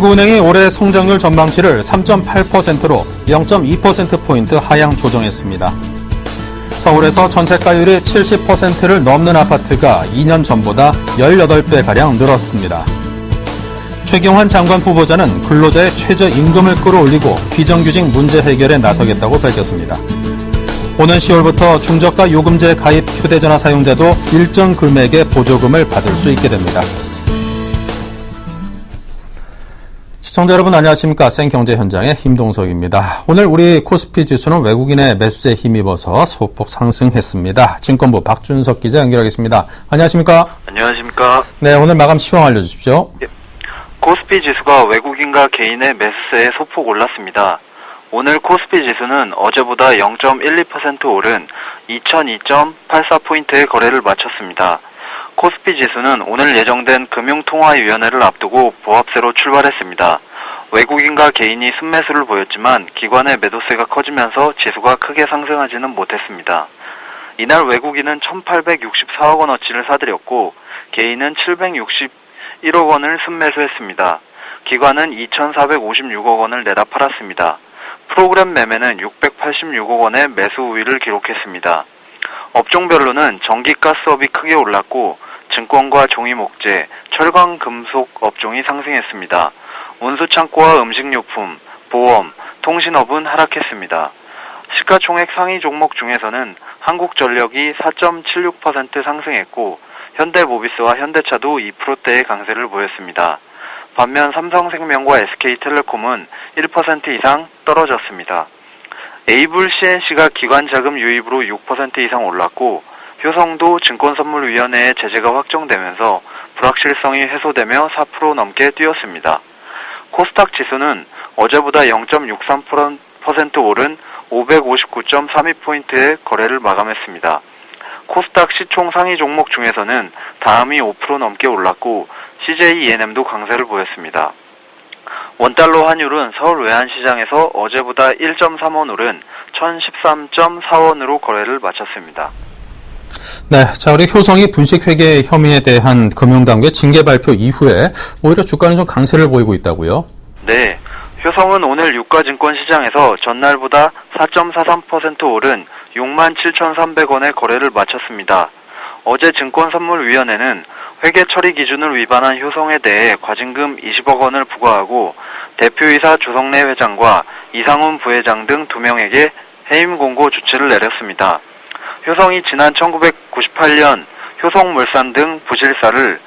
한국은행이 올해 성장률 전망치를 3.8%로 0.2%포인트 하향 조정했습니다. 서울에서 전세가율이 70%를 넘는 아파트가 2년 전보다 18배가량 늘었습니다. 최경환 장관 후보자는 근로자의 최저임금을 끌어올리고 비정규직 문제 해결에 나서겠다고 밝혔습니다. 오는 10월부터 중저가 요금제 가입 휴대전화 사용자도 일정 금액의 보조금을 받을 수 있게 됩니다. 시청자 여러분 안녕하십니까. 생경제 현장의 김동석입니다. 오늘 우리 코스피 지수는 외국인의 매수세에 힘입어서 소폭 상승했습니다. 증권부 박준석 기자 연결하겠습니다. 안녕하십니까. 안녕하십니까. 네, 오늘 마감 시황 알려주십시오. 예. 코스피 지수가 외국인과 개인의 매수세에 소폭 올랐습니다. 오늘 코스피 지수는 어제보다 0.12% 오른 2002.84포인트의 거래를 마쳤습니다. 코스피 지수는 오늘 예정된 금융통화위원회를 앞두고 보합세로 출발했습니다. 외국인과 개인이 순매수를 보였지만 기관의 매도세가 커지면서 지수가 크게 상승하지는 못했습니다. 이날 외국인은 1,864억 원어치를 사들였고 개인은 761억 원을 순매수했습니다. 기관은 2,456억 원을 내다 팔았습니다. 프로그램 매매는 686억 원의 매수 우위를 기록했습니다. 업종별로는 전기가스업이 크게 올랐고 증권과 종이목재, 철강, 금속 업종이 상승했습니다. 운수창고와 음식료품, 보험, 통신업은 하락했습니다. 시가총액 상위 종목 중에서는 한국전력이 4.76% 상승했고 현대모비스와 현대차도 2%대의 강세를 보였습니다. 반면 삼성생명과 SK텔레콤은 1% 이상 떨어졌습니다. 에이블 CNC가 기관자금 유입으로 6% 이상 올랐고 효성도 증권선물위원회의 제재가 확정되면서 불확실성이 해소되며 4% 넘게 뛰었습니다. 코스닥 지수는 어제보다 0.63% 오른 559.32포인트의 거래를 마감했습니다. 코스닥 시총 상위 종목 중에서는 다음이 5% 넘게 올랐고 CJENM도 강세를 보였습니다. 원달러 환율은 서울 외환시장에서 어제보다 1.3원 오른 1013.4원으로 거래를 마쳤습니다. 네, 자, 우리 효성이 분식회계 혐의에 대한 금융당국의 징계 발표 이후에 오히려 주가는 좀 강세를 보이고 있다고요? 네, 효성은 오늘 유가증권시장에서 전날보다 4.43% 오른 67,300원의 거래를 마쳤습니다. 어제 증권선물위원회는 회계 처리 기준을 위반한 효성에 대해 과징금 20억 원을 부과하고 대표이사 조성래 회장과 이상훈 부회장 등 2명에게 해임 공고 조치를 내렸습니다. 효성이 지난 1998년 효성물산 등 부실사를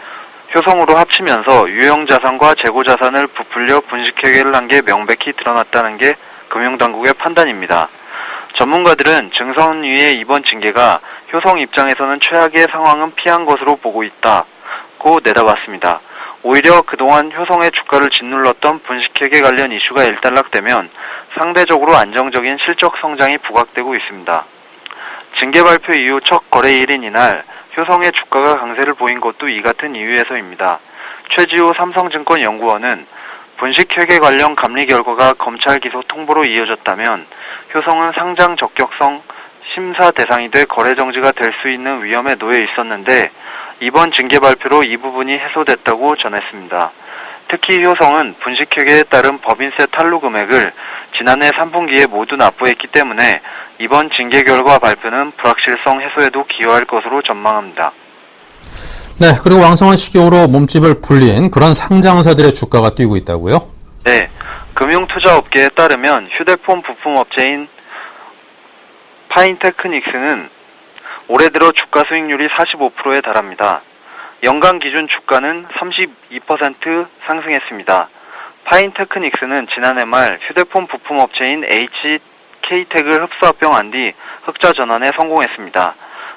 효성으로 합치면서 유형자산과 재고자산을 부풀려 분식회계를 한 게 명백히 드러났다는 게 금융당국의 판단입니다. 전문가들은 증선위의 이번 징계가 효성 입장에서는 최악의 상황은 피한 것으로 보고 있다고 내다봤습니다. 오히려 그동안 효성의 주가를 짓눌렀던 분식회계 관련 이슈가 일단락되면 상대적으로 안정적인 실적 성장이 부각되고 있습니다. 징계 발표 이후 첫 거래일인 이날 효성의 주가가 강세를 보인 것도 이 같은 이유에서입니다. 최지호 삼성증권 연구원은 분식회계 관련 감리 결과가 검찰 기소 통보로 이어졌다면 효성은 상장 적격성 심사 대상이 돼 거래 정지가 될 수 있는 위험에 놓여 있었는데 이번 징계 발표로 이 부분이 해소됐다고 전했습니다. 특히 효성은 분식회계에 따른 법인세 탄로 금액을 지난해 3분기에 모두 납부했기 때문에 이번 징계 결과 발표는 불확실성 해소에도 기여할 것으로 전망합니다. 네, 그리고 왕성한 시기로 몸집을 불린 그런 상장사들의 주가가 뛰고 있다고요? 네, 금융투자업계에 따르면 휴대폰 부품업체인 파인테크닉스는 올해 들어 주가 수익률이 45%에 달합니다. 연간 기준 주가는 32% 상승했습니다. 파인테크닉스는 지난해 말 휴대폰 부품업체인 HK텍을 흡수합병한 뒤 흑자 전환에 성공했습니다.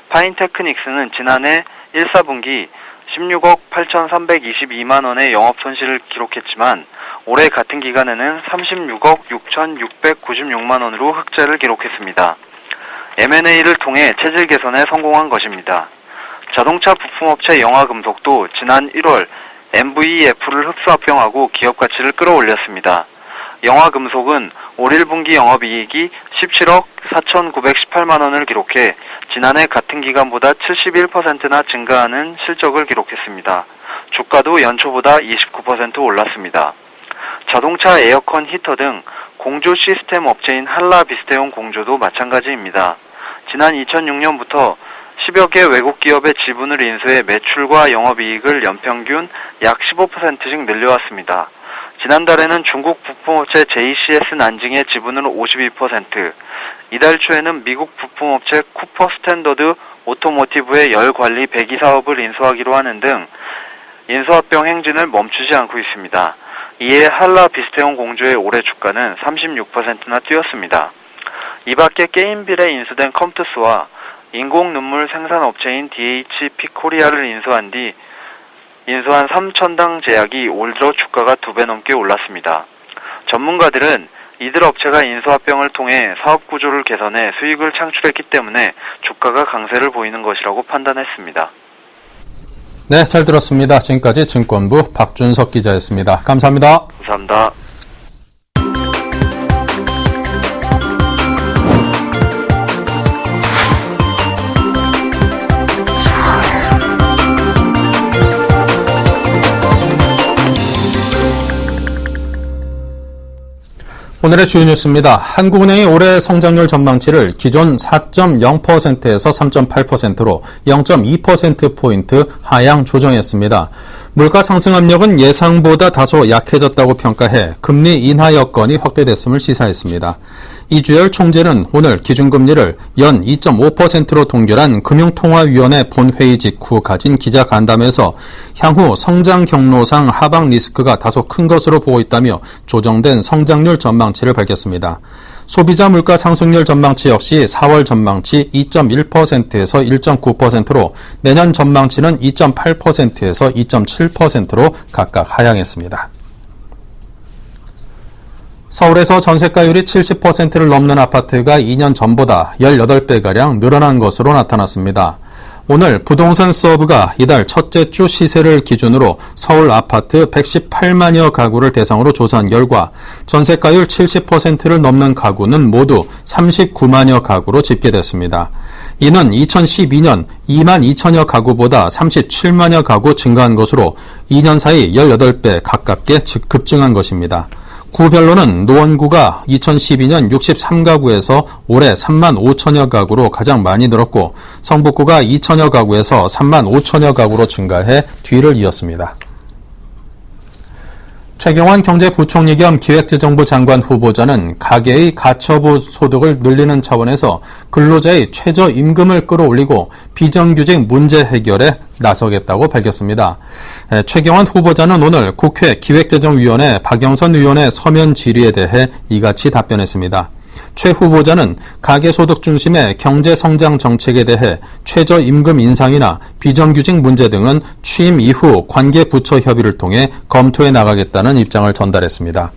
파인테크닉스는 지난해 1, 4분기 16억 8,322만 원의 영업 손실을 기록했지만 올해 같은 기간에는 36억 6,696만 원으로 흑자를 기록했습니다. M&A를 통해 체질 개선에 성공한 것입니다. 자동차 부품업체 영화금속도 지난 1월 MVF를 흡수합병하고 기업 가치를 끌어올렸습니다. 영화금속은 올 1분기 영업이익이 17억 4,918만 원을 기록해 지난해 같은 기간보다 71%나 증가하는 실적을 기록했습니다. 주가도 연초보다 29% 올랐습니다. 자동차 에어컨 히터 등 공조 시스템 업체인 한라비스테온 공조도 마찬가지입니다. 지난 2006년부터 10여 개 외국 기업의 지분을 인수해 매출과 영업이익을 연평균 약 15%씩 늘려왔습니다. 지난달에는 중국 부품업체 JCS 난징의 지분을 52%, 이달 초에는 미국 부품업체 쿠퍼 스탠더드 오토모티브의 열관리 배기 사업을 인수하기로 하는 등 인수합병 행진을 멈추지 않고 있습니다. 이에 한라비스테온 공조의 올해 주가는 36%나 뛰었습니다. 이 밖에 게임빌에 인수된 컴투스와 인공눈물 생산업체인 DHP 코리아를 인수한 삼천당 제약이 올 들어 주가가 2배 넘게 올랐습니다. 전문가들은 이들 업체가 인수합병을 통해 사업 구조를 개선해 수익을 창출했기 때문에 주가가 강세를 보이는 것이라고 판단했습니다. 네, 잘 들었습니다. 지금까지 증권부 박준석 기자였습니다. 감사합니다. 감사합니다. 오늘의 주요 뉴스입니다. 한국은행이 올해 성장률 전망치를 기존 4.0%에서 3.8%로 0.2%포인트 하향 조정했습니다. 물가 상승 압력은 예상보다 다소 약해졌다고 평가해 금리 인하 여건이 확대됐음을 시사했습니다. 이주열 총재는 오늘 기준금리를 연 2.5%로 동결한 금융통화위원회 본회의 직후 가진 기자간담회에서 향후 성장 경로상 하방 리스크가 다소 큰 것으로 보고 있다며 조정된 성장률 전망치를 밝혔습니다. 소비자 물가 상승률 전망치 역시 4월 전망치 2.1%에서 1.9%로 내년 전망치는 2.8%에서 2.7%로 각각 하향했습니다. 서울에서 전세가율이 70%를 넘는 아파트가 2년 전보다 18배가량 늘어난 것으로 나타났습니다. 오늘 부동산 서브가 이달 첫째 주 시세를 기준으로 서울 아파트 118만여 가구를 대상으로 조사한 결과 전세가율 70%를 넘는 가구는 모두 39만여 가구로 집계됐습니다. 이는 2012년 2만 2천여 가구보다 37만여 가구 증가한 것으로 2년 사이 18배 가깝게 급증한 것입니다. 구별로는 노원구가 2012년 63가구에서 올해 3만 5천여 가구로 가장 많이 늘었고 성북구가 2천여 가구에서 3만 5천여 가구로 증가해 뒤를 이었습니다. 최경환 경제부총리 겸 기획재정부 장관 후보자는 가계의 가처분 소득을 늘리는 차원에서 근로자의 최저임금을 끌어올리고 비정규직 문제 해결에 나서겠다고 밝혔습니다. 최경환 후보자는 오늘 국회 기획재정위원회 박영선 의원의 서면 질의에 대해 이같이 답변했습니다. 최 후보자는 가계소득 중심의 경제성장 정책에 대해 최저임금 인상이나 비정규직 문제 등은 취임 이후 관계부처 협의를 통해 검토해 나가겠다는 입장을 전달했습니다.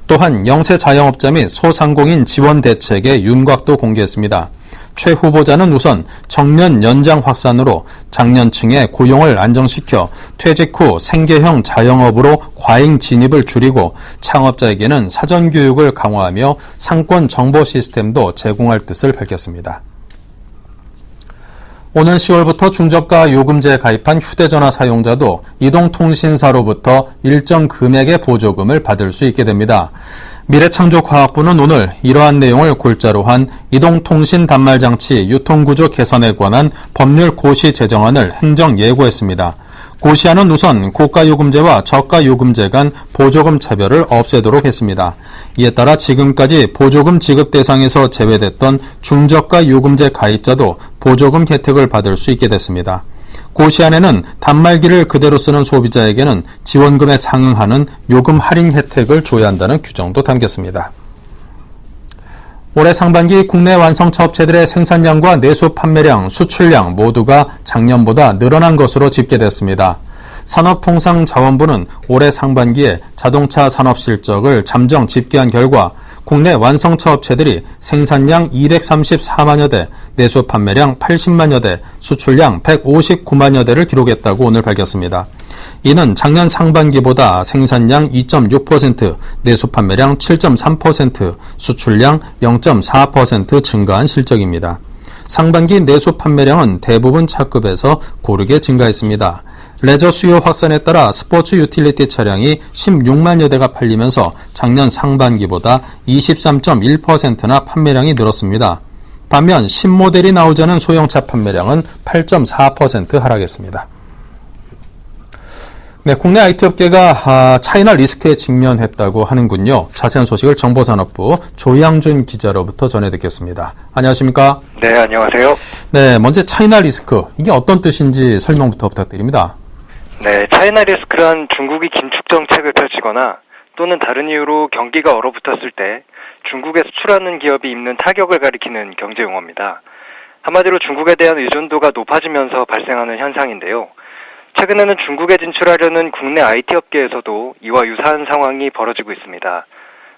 또한 영세 자영업자 및 소상공인 지원 대책의 윤곽도 공개했습니다. 최 후보자는 우선 정년 연장 확산으로 장년층의 고용을 안정시켜 퇴직 후 생계형 자영업으로 과잉 진입을 줄이고 창업자에게는 사전 교육을 강화하며 상권 정보 시스템도 제공할 뜻을 밝혔습니다. 오는 10월부터 중저가 요금제에 가입한 휴대전화 사용자도 이동통신사로부터 일정 금액의 보조금을 받을 수 있게 됩니다. 미래창조과학부는 오늘 이러한 내용을 골자로 한 이동통신 단말장치 유통구조 개선에 관한 법률 고시 제정안을 행정 예고했습니다. 고시안은 우선 고가요금제와 저가요금제 간 보조금 차별을 없애도록 했습니다. 이에 따라 지금까지 보조금 지급 대상에서 제외됐던 중저가 요금제 가입자도 보조금 혜택을 받을 수 있게 됐습니다. 고시안에는 단말기를 그대로 쓰는 소비자에게는 지원금에 상응하는 요금 할인 혜택을 줘야 한다는 규정도 담겼습니다. 올해 상반기 국내 완성차 업체들의 생산량과 내수 판매량, 수출량 모두가 작년보다 늘어난 것으로 집계됐습니다. 산업통상자원부는 올해 상반기에 자동차 산업 실적을 잠정 집계한 결과 국내 완성차 업체들이 생산량 234만여 대, 내수 판매량 80만여 대, 수출량 159만여 대를 기록했다고 오늘 밝혔습니다. 이는 작년 상반기보다 생산량 2.6%, 내수 판매량 7.3%, 수출량 0.4% 증가한 실적입니다. 상반기 내수 판매량은 대부분 차급에서 고르게 증가했습니다. 레저 수요 확산에 따라 스포츠 유틸리티 차량이 16만여 대가 팔리면서 작년 상반기보다 23.1%나 판매량이 늘었습니다. 반면 신모델이 나오지 않은 소형차 판매량은 8.4% 하락했습니다. 네, 국내 IT 업계가 차이나 리스크에 직면했다고 하는군요. 자세한 소식을 정보산업부 조양준 기자로부터 전해 듣겠습니다. 안녕하십니까? 네, 안녕하세요. 네, 먼저 차이나 리스크, 이게 어떤 뜻인지 설명부터 부탁드립니다. 네, 차이나 리스크란 중국이 긴축 정책을 펼치거나 또는 다른 이유로 경기가 얼어붙었을 때 중국에 수출하는 기업이 입는 타격을 가리키는 경제 용어입니다. 한마디로 중국에 대한 의존도가 높아지면서 발생하는 현상인데요. 최근에는 중국에 진출하려는 국내 IT 업계에서도 이와 유사한 상황이 벌어지고 있습니다.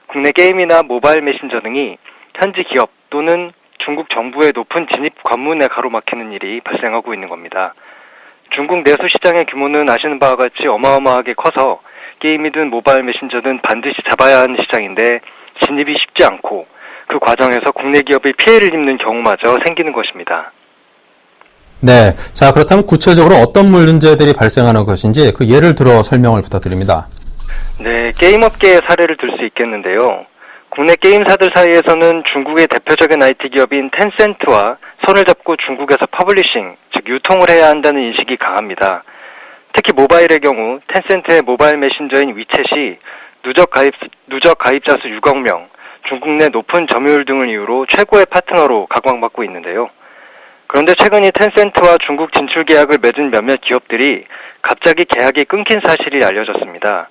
국내 게임이나 모바일 메신저 등이 현지 기업 또는 중국 정부의 높은 진입 관문에 가로막히는 일이 발생하고 있는 겁니다. 중국 내수 시장의 규모는 아시는 바와 같이 어마어마하게 커서 게임이든 모바일 메신저든 반드시 잡아야 하는 시장인데 진입이 쉽지 않고 그 과정에서 국내 기업이 피해를 입는 경우마저 생기는 것입니다. 네, 자 그렇다면 구체적으로 어떤 문제들이 발생하는 것인지 그 예를 들어 설명을 부탁드립니다. 네, 게임업계의 사례를 들 수 있겠는데요. 국내 게임사들 사이에서는 중국의 대표적인 IT 기업인 텐센트와 손을 잡고 중국에서 퍼블리싱, 즉 유통을 해야 한다는 인식이 강합니다. 특히 모바일의 경우 텐센트의 모바일 메신저인 위챗이 누적 가입자 수 6억 명, 중국 내 높은 점유율 등을 이유로 최고의 파트너로 각광받고 있는데요. 그런데 최근 이 텐센트와 중국 진출 계약을 맺은 몇몇 기업들이 갑자기 계약이 끊긴 사실이 알려졌습니다.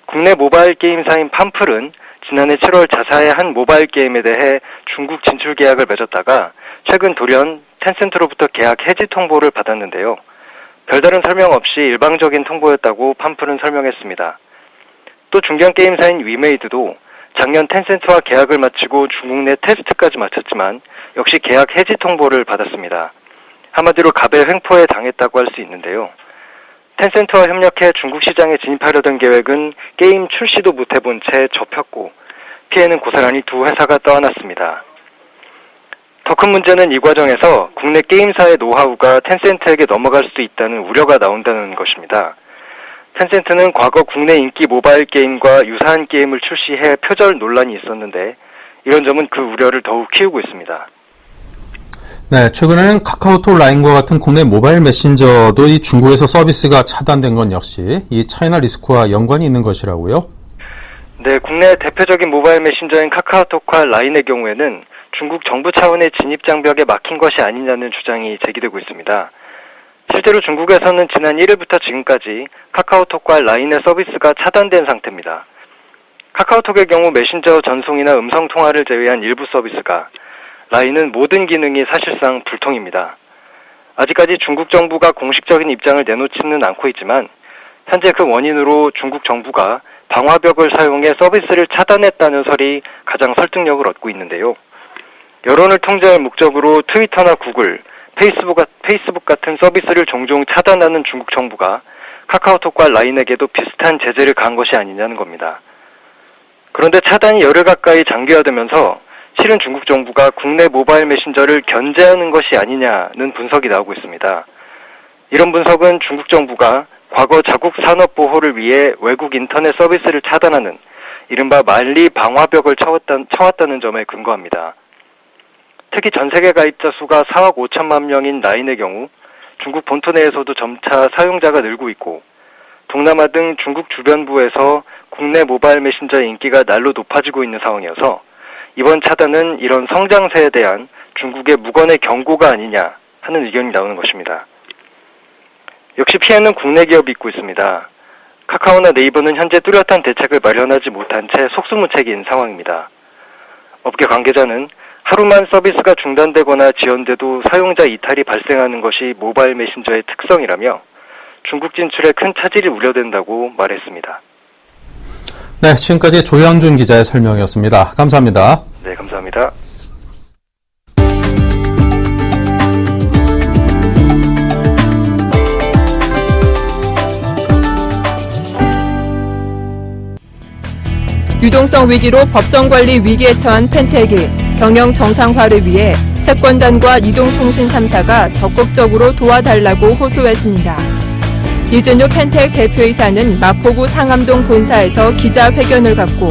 국내 모바일 게임사인 팜플은 지난해 7월 자사의 한 모바일 게임에 대해 중국 진출 계약을 맺었다가 최근 돌연 텐센트로부터 계약 해지 통보를 받았는데요. 별다른 설명 없이 일방적인 통보였다고 팜플은 설명했습니다. 또 중견 게임사인 위메이드도 작년 텐센트와 계약을 마치고 중국 내 테스트까지 마쳤지만 역시 계약 해지 통보를 받았습니다. 한마디로 갑의 횡포에 당했다고 할 수 있는데요. 텐센트와 협력해 중국 시장에 진입하려던 계획은 게임 출시도 못해본 채 접혔고 피해는 고스란히 두 회사가 떠안았습니다. 더 큰 문제는 이 과정에서 국내 게임사의 노하우가 텐센트에게 넘어갈 수도 있다는 우려가 나온다는 것입니다. 텐센트는 과거 국내 인기 모바일 게임과 유사한 게임을 출시해 표절 논란이 있었는데 이런 점은 그 우려를 더욱 키우고 있습니다. 네, 최근에는 카카오톡 라인과 같은 국내 모바일 메신저도 이 중국에서 서비스가 차단된 건 역시 이 차이나 리스크와 연관이 있는 것이라고요? 네, 국내 대표적인 모바일 메신저인 카카오톡과 라인의 경우에는 중국 정부 차원의 진입 장벽에 막힌 것이 아니냐는 주장이 제기되고 있습니다. 실제로 중국에서는 지난 1일부터 지금까지 카카오톡과 라인의 서비스가 차단된 상태입니다. 카카오톡의 경우 메신저 전송이나 음성 통화를 제외한 일부 서비스가, 라인은 모든 기능이 사실상 불통입니다. 아직까지 중국 정부가 공식적인 입장을 내놓지는 않고 있지만 현재 그 원인으로 중국 정부가 방화벽을 사용해 서비스를 차단했다는 설이 가장 설득력을 얻고 있는데요. 여론을 통제할 목적으로 트위터나 구글, 페이스북 같은 서비스를 종종 차단하는 중국 정부가 카카오톡과 라인에게도 비슷한 제재를 가한 것이 아니냐는 겁니다. 그런데 차단이 열흘 가까이 장기화되면서 실은 중국 정부가 국내 모바일 메신저를 견제하는 것이 아니냐는 분석이 나오고 있습니다. 이런 분석은 중국 정부가 과거 자국 산업 보호를 위해 외국 인터넷 서비스를 차단하는 이른바 만리 방화벽을 쳐왔다는 점에 근거합니다. 특히 전 세계 가입자 수가 4억 5천만 명인 라인의 경우 중국 본토 내에서도 점차 사용자가 늘고 있고 동남아 등 중국 주변부에서 국내 모바일 메신저의 인기가 날로 높아지고 있는 상황이어서 이번 차단은 이런 성장세에 대한 중국의 무건의 경고가 아니냐 하는 의견이 나오는 것입니다. 역시 피해는 국내 기업이 입고 있습니다. 카카오나 네이버는 현재 뚜렷한 대책을 마련하지 못한 채 속수무책인 상황입니다. 업계 관계자는 하루만 서비스가 중단되거나 지연돼도 사용자 이탈이 발생하는 것이 모바일 메신저의 특성이라며 중국 진출에 큰 차질이 우려된다고 말했습니다. 네, 지금까지 조양준 기자의 설명이었습니다. 감사합니다. 네, 감사합니다. 유동성 위기로 법정관리 위기에 처한 펜텍이 경영 정상화를 위해 채권단과 이동통신 3사가 적극적으로 도와달라고 호소했습니다. 이준우 펜텍 대표이사는 마포구 상암동 본사에서 기자회견을 갖고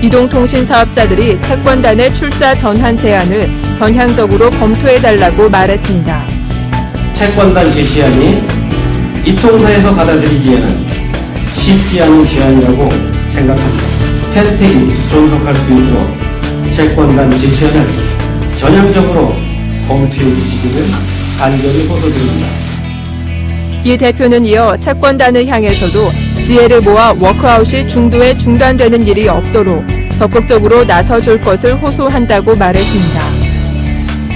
이동통신 사업자들이 채권단의 출자 전환 제안을 전향적으로 검토해달라고 말했습니다. 채권단 제시안이 이통사에서 받아들이기에는 쉽지 않은 제안이라고 생각합니다. 펜텍이 존속할 수 있도록 채권단 제시안을 전향적으로 검토해 주시기를 간절히 호소드립니다. 이 대표는 이어 채권단을 향해서도 지혜를 모아 워크아웃이 중도에 중단되는 일이 없도록 적극적으로 나서줄 것을 호소한다고 말했습니다.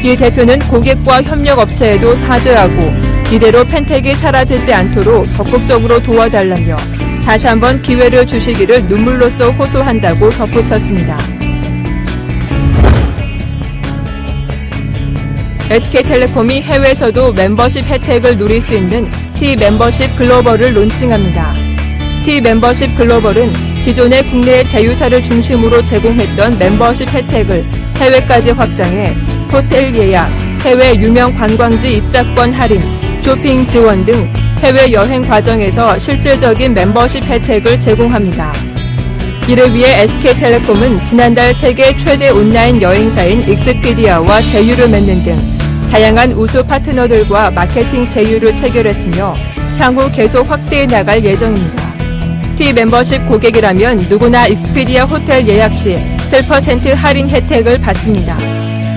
이 대표는 고객과 협력업체에도 사죄하고 이대로 펜텍이 사라지지 않도록 적극적으로 도와달라며 다시 한번 기회를 주시기를 눈물로써 호소한다고 덧붙였습니다. SK텔레콤이 해외에서도 멤버십 혜택을 누릴 수 있는 T멤버십 글로벌을 론칭합니다. T멤버십 글로벌은 기존의 국내의 제휴사를 중심으로 제공했던 멤버십 혜택을 해외까지 확장해 호텔 예약, 해외 유명 관광지 입장권 할인, 쇼핑 지원 등 해외여행 과정에서 실질적인 멤버십 혜택을 제공합니다. 이를 위해 SK텔레콤은 지난달 세계 최대 온라인 여행사인 익스피디아와 제휴를 맺는 등 다양한 우수 파트너들과 마케팅 제휴를 체결했으며 향후 계속 확대해 나갈 예정입니다. T멤버십 고객이라면 누구나 익스피디아 호텔 예약 시 7% 할인 혜택을 받습니다.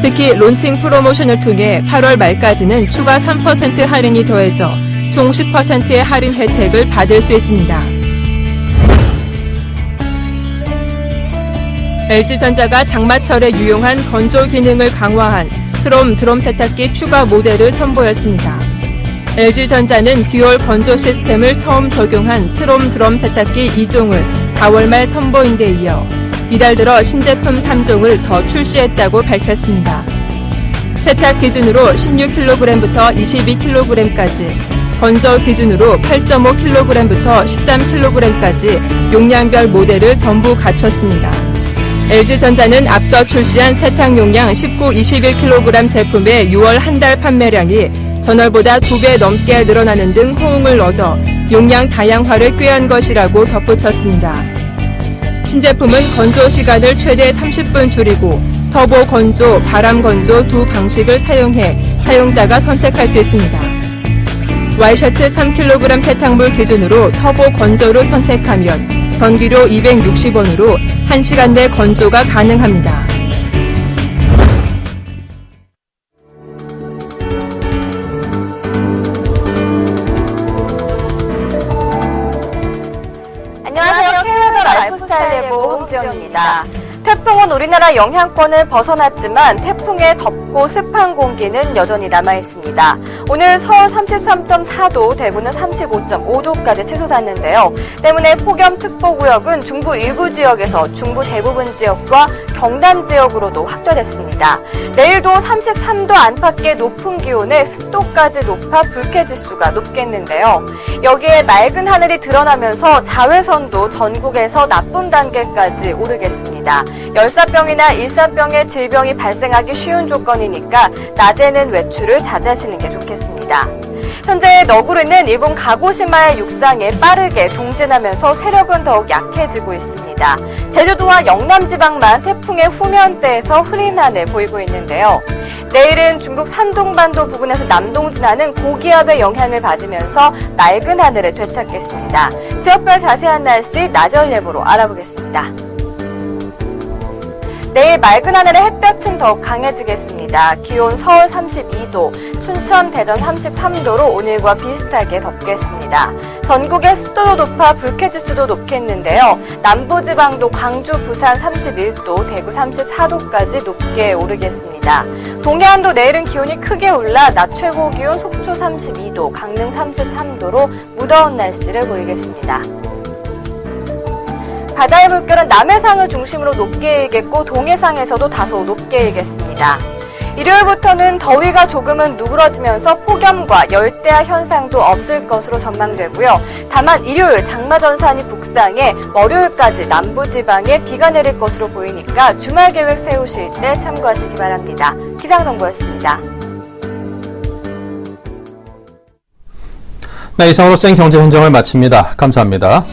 특히 론칭 프로모션을 통해 8월 말까지는 추가 3% 할인이 더해져 총 10%의 할인 혜택을 받을 수 있습니다. LG전자가 장마철에 유용한 건조 기능을 강화한 트롬 드럼 세탁기 추가 모델을 선보였습니다. LG전자는 듀얼 건조 시스템을 처음 적용한 트롬 드럼 세탁기 2종을 4월 말 선보인 데 이어 이달 들어 신제품 3종을 더 출시했다고 밝혔습니다. 세탁 기준으로 16kg부터 22kg까지, 건조 기준으로 8.5kg부터 13kg까지 용량별 모델을 전부 갖췄습니다. LG전자는 앞서 출시한 세탁 용량 19-21kg 제품의 6월 한 달 판매량이 전월보다 2배 넘게 늘어나는 등 호응을 얻어 용량 다양화를 꾀한 것이라고 덧붙였습니다. 신제품은 건조 시간을 최대 30분 줄이고 터보 건조, 바람 건조 두 방식을 사용해 사용자가 선택할 수 있습니다. 와이셔츠 3kg 세탁물 기준으로 터보 건조를 선택하면 전기료 260원으로 1시간 내 건조가 가능합니다. 안녕하세요. K웨더 라이프스타일 예보 홍지연입니다. 태풍은 우리나라 영향권을 벗어났지만 태풍의 덥고 습한 공기는 여전히 남아있습니다. 오늘 서울 33.4도, 대구는 35.5도까지 치솟았는데요. 때문에 폭염특보구역은 중부 일부 지역에서 중부 대부분 지역과 경남 지역으로도 확대됐습니다. 내일도 33도 안팎의 높은 기온에 습도까지 높아 불쾌지수가 높겠는데요. 여기에 맑은 하늘이 드러나면서 자외선도 전국에서 나쁨 단계까지 오르겠습니다. 열사병이나 일사병의 질병이 발생하기 쉬운 조건이니까 낮에는 외출을 자제하시는 게 좋겠습니다. 현재 너구리는 일본 가고시마의 육상에 빠르게 동진하면서 세력은 더욱 약해지고 있습니다. 제주도와 영남 지방만 태풍의 후면대에서 흐린 하늘 보이고 있는데요. 내일은 중국 산동반도 부근에서 남동진하는 고기압의 영향을 받으면서 맑은 하늘을 되찾겠습니다. 지역별 자세한 날씨 나절 예보로 알아보겠습니다. 내일 맑은 하늘에 햇볕은 더욱 강해지겠습니다. 기온 서울 32도, 춘천, 대전 33도로 오늘과 비슷하게 덥겠습니다. 전국의 습도도 높아 불쾌지수도 높겠는데요. 남부지방도 광주, 부산 31도, 대구 34도까지 높게 오르겠습니다. 동해안도 내일은 기온이 크게 올라 낮 최고 기온 속초 32도, 강릉 33도로 무더운 날씨를 보이겠습니다. 바다의 물결은 남해상을 중심으로 높게 일겠고 동해상에서도 다소 높게 일겠습니다. 일요일부터는 더위가 조금은 누그러지면서 폭염과 열대야 현상도 없을 것으로 전망되고요. 다만 일요일 장마전선이 북상해 월요일까지 남부지방에 비가 내릴 것으로 보이니까 주말 계획 세우실 때 참고하시기 바랍니다. 기상정보였습니다. 네, 이상으로 생경제 현장을 마칩니다. 감사합니다.